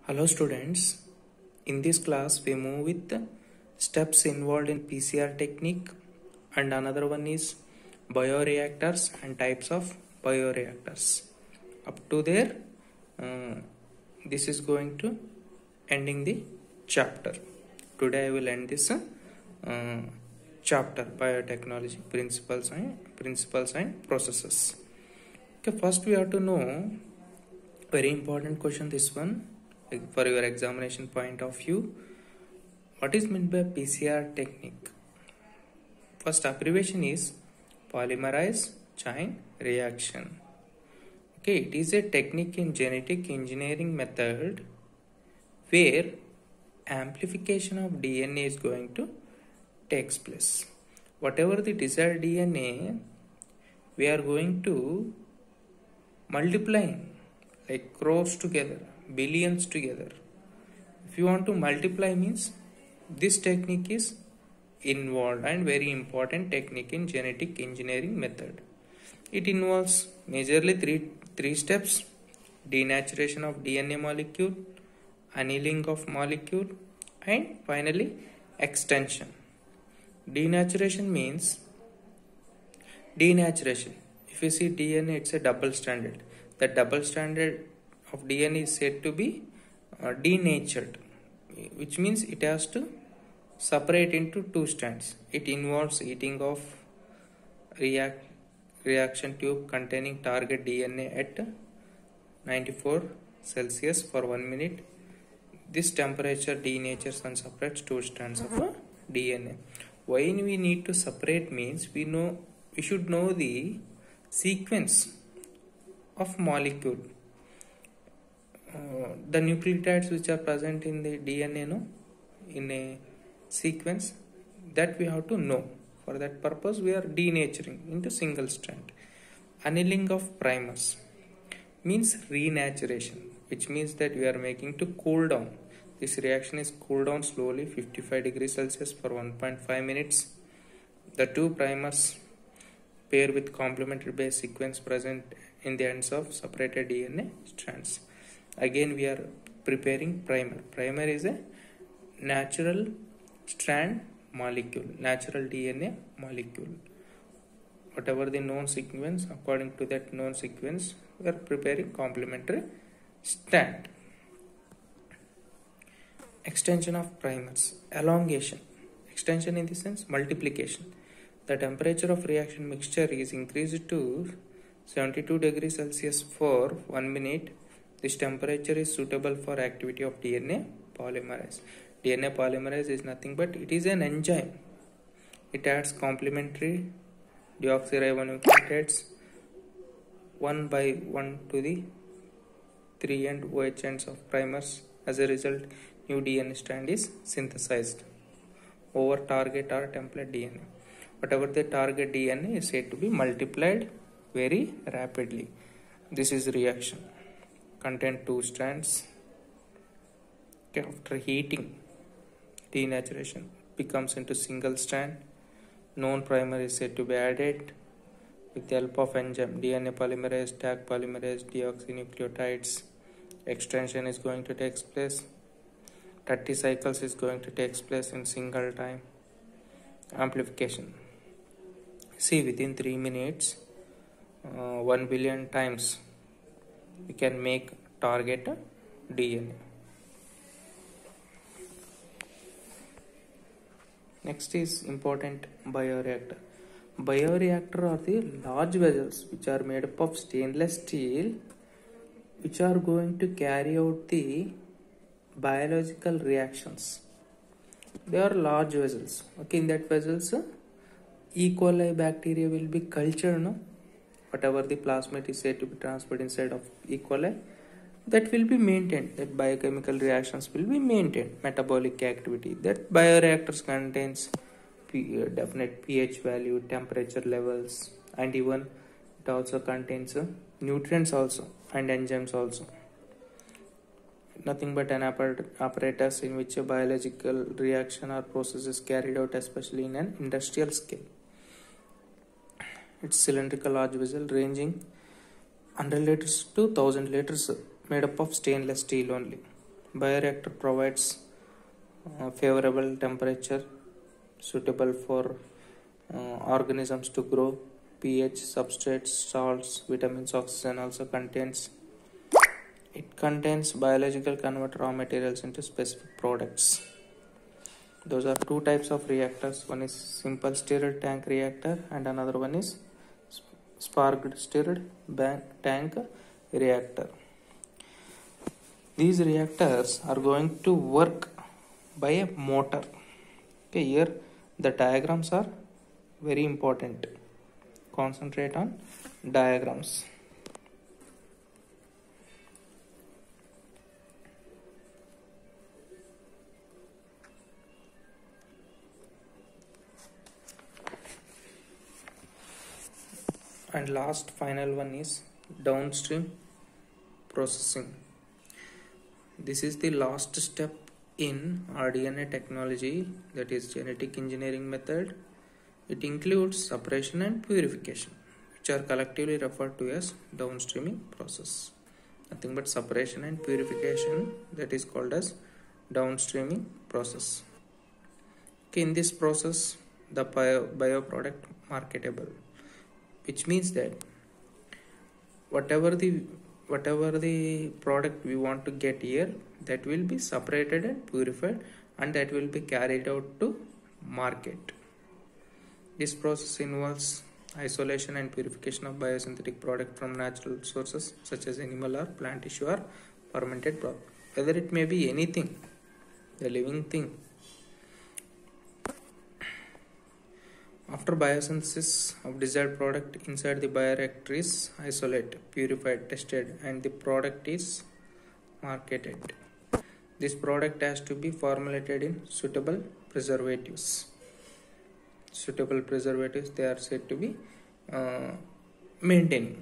Hello students, in this class we move with the steps involved in PCR technique and another one is bioreactors and types of bioreactors. Up to there, this is going to ending the chapter. Today I will end this chapter biotechnology principles and processes. Okay, first we have to know very important question this one for your examination point of view. What is meant by PCR technique? First abbreviation is polymerase chain reaction. Okay, it is a technique in genetic engineering method where amplification of DNA is going to takes place. Whatever the desired DNA, we are going to multiplying like crores together, billions together. If you want to multiply means this technique is involved and very important technique in genetic engineering method. It involves majorly three steps: denaturation of DNA molecule, annealing of molecule, and finally extension. Denaturation means denaturation. If you see DNA, it's a double stranded. The double stranded of DNA is said to be denatured, which means it has to separate into two strands. It involves heating of reaction tube containing target DNA at 94 Celsius for 1 minute. This temperature denatures and separates two strands of DNA. Why we need to separate means we should know the sequence of molecule. The nucleotides which are present in the DNA in a sequence, that we have to know. For that purpose we are denaturing into single strand. Annealing of primers means renaturation, which means that we are making to cool down. This reaction is cooled down slowly 55 degrees Celsius for 1.5 minutes. The two primers pair with complementary base sequence present in the ends of separated DNA strands. Again we are preparing primer. Primer is a natural strand molecule, natural DNA molecule. Whatever the known sequence, according to that known sequence, we are preparing complementary strand. Extension of primers, elongation. Extension in the sense multiplication. The temperature of reaction mixture is increased to 72 degrees Celsius for 1 minute. This temperature is suitable for activity of DNA polymerase. DNA polymerase is nothing but it is an enzyme. It adds complementary deoxyribonucleotides 1 by 1 to the 3 and OH ends of primers. As a result, new DNA strand is synthesized over target or template DNA. Whatever the target DNA is said to be multiplied very rapidly. This is reaction. Contain two strands. Okay, after heating, denaturation becomes into single strand. Known primer is said to be added with the help of enzyme DNA polymerase, Taq polymerase, deoxynucleotides. Extension is going to take place. 30 cycles is going to take place in single time. Amplification. See, within 3 minutes, 1 billion times we can make target DNA. Next is important bioreactor. Bioreactor are the large vessels which are made up of stainless steel, which are going to carry out the biological reactions. They are large vessels. Okay, in that vessels, E. coli bacteria will be cultured. Whatever the plasmid is said to be transferred inside of E. coli, that will be maintained. That biochemical reactions will be maintained. Metabolic activity. That bioreactors contains definite pH value, temperature levels, and even it also contains nutrients also and enzymes also. Nothing but an apparatus in which a biological reaction or process is carried out, especially in an industrial scale. It's cylindrical large vessel ranging 100 liters to 1000 liters, made up of stainless steel only. Bioreactor provides favorable temperature suitable for organisms to grow. pH, substrates, salts, vitamins, oxygen also contains. It contains biological convert raw materials into specific products. Those are two types of reactors. One is simple stirred tank reactor and another one is sparked stirred tank reactor. These reactors are going to work by a motor. Okay, here the diagrams are very important. Concentrate on diagrams. And last final one is downstream processing. This is the last step in RDNA technology, that is genetic engineering method. It includes separation and purification, which are collectively referred to as downstreaming process. Nothing but separation and purification, that is called as downstreaming process. Okay, in this process the bioproduct marketable, which means that whatever the product we want to get here, that will be separated and purified and that will be carried out to market. This process involves isolation and purification of biosynthetic product from natural sources such as animal or plant tissue or fermented product, whether it may be anything, the living thing. After biosynthesis of desired product inside the bioreactor is isolated, purified, tested, and the product is marketed. This product has to be formulated in suitable preservatives. Suitable preservatives, they are said to be maintaining.